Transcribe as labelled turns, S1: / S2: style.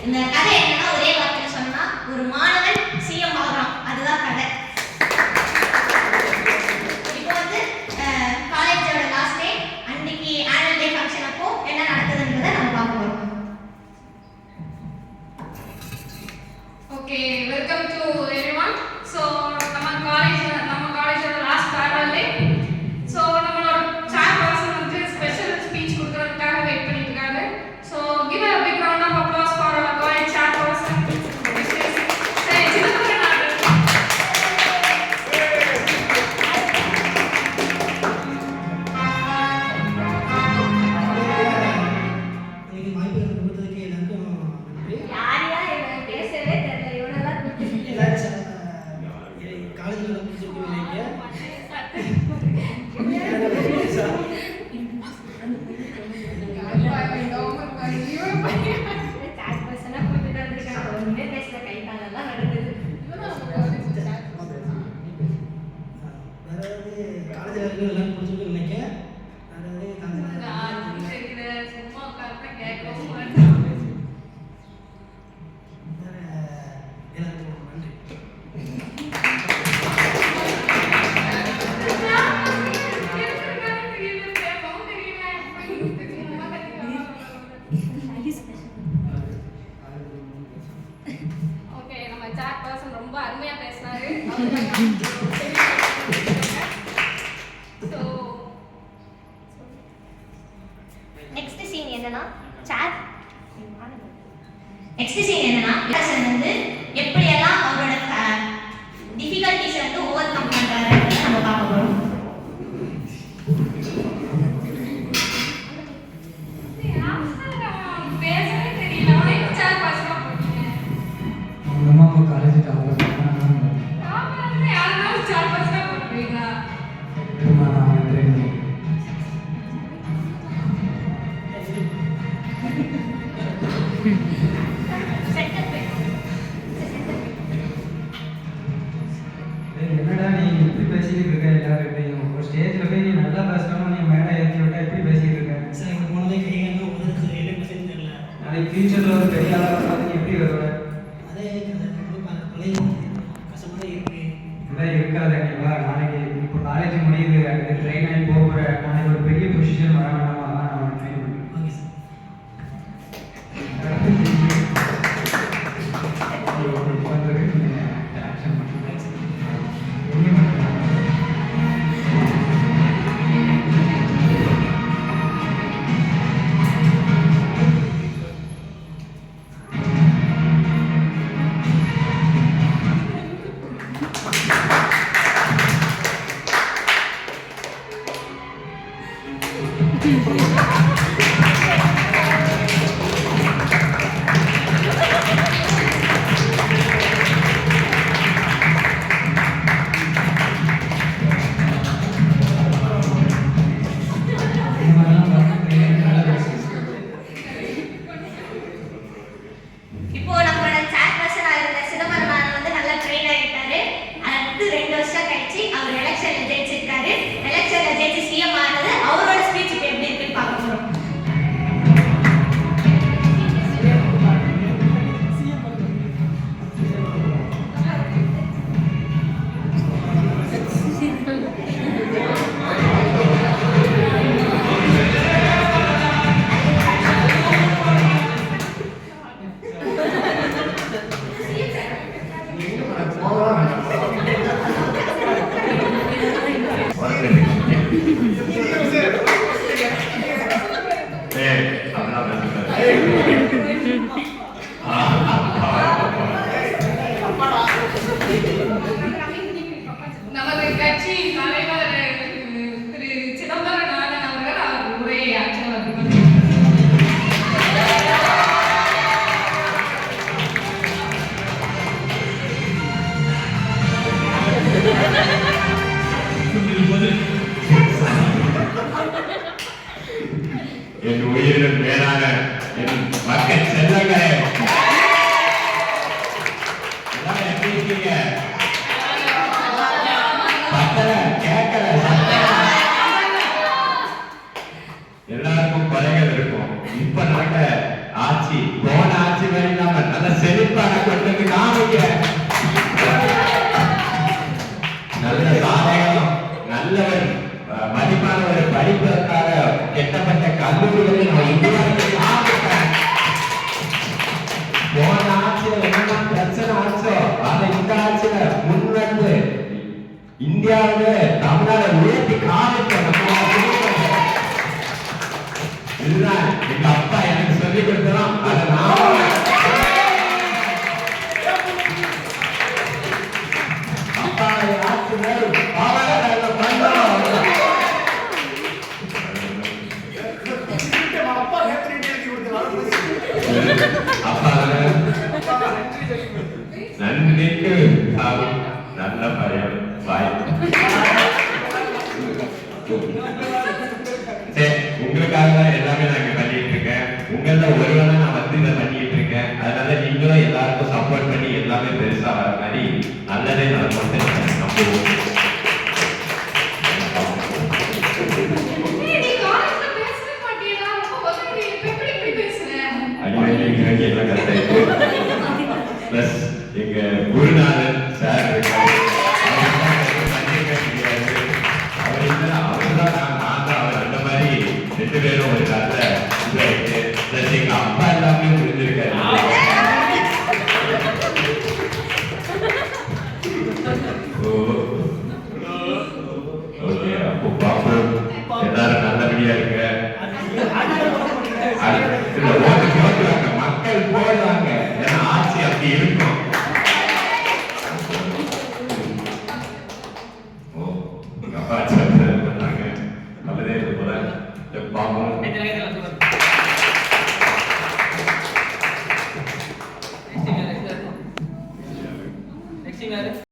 S1: இந்த கதை என்னன்னா ஒரே வார்த்தையில் சொன்னா ஒரு மாணவன் சிஎம் ஆகிறான், அதுதான் கதை. இப்போ வந்து காலேஜோட லாஸ்ட் டே, அன்னைக்கு ஆனுவல் டே ஃபங்க்ஷன் அப்போ என்ன நடக்குதுன்றதை நம்ம பார்க்க போறோம்.
S2: Okay, welcome to everyone. So நம்ம காலேஜோட லாஸ்ட் ஆனுவல் டே. ஸோ நம்மளோட சார் பர்சன் வந்து ஸ்பெஷல் ஸ்பீச் கொடுக்கறதுக்காக வெயிட் பண்ணிட்டு இருக்காரு. So give a big round of applause for our college chair person. Okay, நம்ம சாட் பர்சன் ரொம்ப அருமையா பேசினாரு. ஸோ
S1: நெக்ஸ்ட் சீன் என்னன்னா பர்சன் வந்து எப்படியெல்லாம் அவரோட டிஃபிகல்ட்டிஸ் வந்து ஓவர் கம் பண்றாருன்னு நம்ம பார்க்க போறோம்.
S2: பேசவே தெரியல, அவனே சாட் பர்சனா போட்டீங்க.
S3: காலேஜ்
S2: யாருனாலும் சாட் பர்சனா போட்டுருவீங்களா?
S3: என்னடா நீ இப்படி பேசிட்டு இருக்க? எல்லாருக்கிட்டையும் ஒரு ஸ்டேஜ்ல போய் நீ நல்லா பேசணும், நீ மேடை ஏற்றி விட்டா எப்படி பேசிட்டு இருக்க? நாளைக்கு ஃபியூச்சர்ல ஒரு பெரிய ஆளாக பார்த்து நீ எப்படி வருவ? இப்படிதான் இருக்காத நீ வா. நாளைக்கு இப்போ காலேஜ் முடியுது, அடுத்து ட்ரெயின் ஆகி போகிற, நாளைக்கு ஒரு பெரிய பொசிஷன் வர வேண்டாமா? அதான் நான் உனக்கு ட்ரெயின்
S1: இப்போ நம்மளோட சாட் பர்சனா இருந்த சிதம்பரம் வந்து நல்லா ட்ரெயின் ஆகிட்டாரு. அடுத்து 2 வருஷம் கழிச்சு அவர் எலெக்ஷன்ல ஜெயிச்சிருக்காரு. எலெக்ஷன்ல ஜெயிச்சு சிஎம் ஆனது அவரோட ஸ்பீச் இப்போ எப்படி இருக்குன்னு பார்க்க போறோம்.
S2: நமது கட்சி தலைவர் திரு சிதம்பரநாதன் அவர்கள் அவர் உரையை ஆற்றுவார்கள்.
S4: என் உயிரின் மேலான என் மக்கள் செல்லங்களே, எல்லாரும் எப்படி இருக்கீங்க? கேட்கல, எல்லாருக்கும் குறைகள் இருக்கும். இப்ப நடக்க ஆட்சி போன ஆட்சி மாதிரி நம்ம இந்தியாவிலே தமிழ்நாடு உயர்த்தி காமிக்க இதுதான் எங்க அப்பா எனக்கு சொல்லி கொடுத்தோம். அதை நான் அப்பாவை ஆற்றுதல் பாவலராக பண்ணோம். அப்பா நன்றிக்கு நல்ல பயம் வாய். சரி, உங்களுக்காக தான் எல்லாமே நான் இங்க பண்ணிட்டு இருக்கேன். உங்கள ஒருவனை நான் வந்து இதை பண்ணிட்டு இருக்கேன். அதனால நீங்களும் எல்லாருக்கும் சப்போர்ட் பண்ணி எல்லாமே பெருசா வர மாதிரி நல்லதே நடக்கும் நம்புவோம்.
S2: நீ காலேஜ்ல பேசவே மாட்டியடா, ரொம்ப ஒதுங்கி எப்படி பேசுற?
S4: அடிமைக்கு எல்லாம் கரெக்டாயிட்டு பிளஸ் எங்க குருநாதன் சார் இருக்காரு. ரெண்டு பேரும் ஒரு காலத்துல பிளஸ் எங்க அப்பா எல்லாமே புரிஞ்சிருக்காரு. ஓகே, அப்போ பாப்போம். எல்லாரும் நல்லபடியா இருக்க. மக்கள் போடுவாங்க, ஏன்னா ஆட்சி அப்படி இருக்கும். அப்பா பண்ணாங்க நல்லதே போல பாப்போம்.
S5: நெக்ஸ்ட்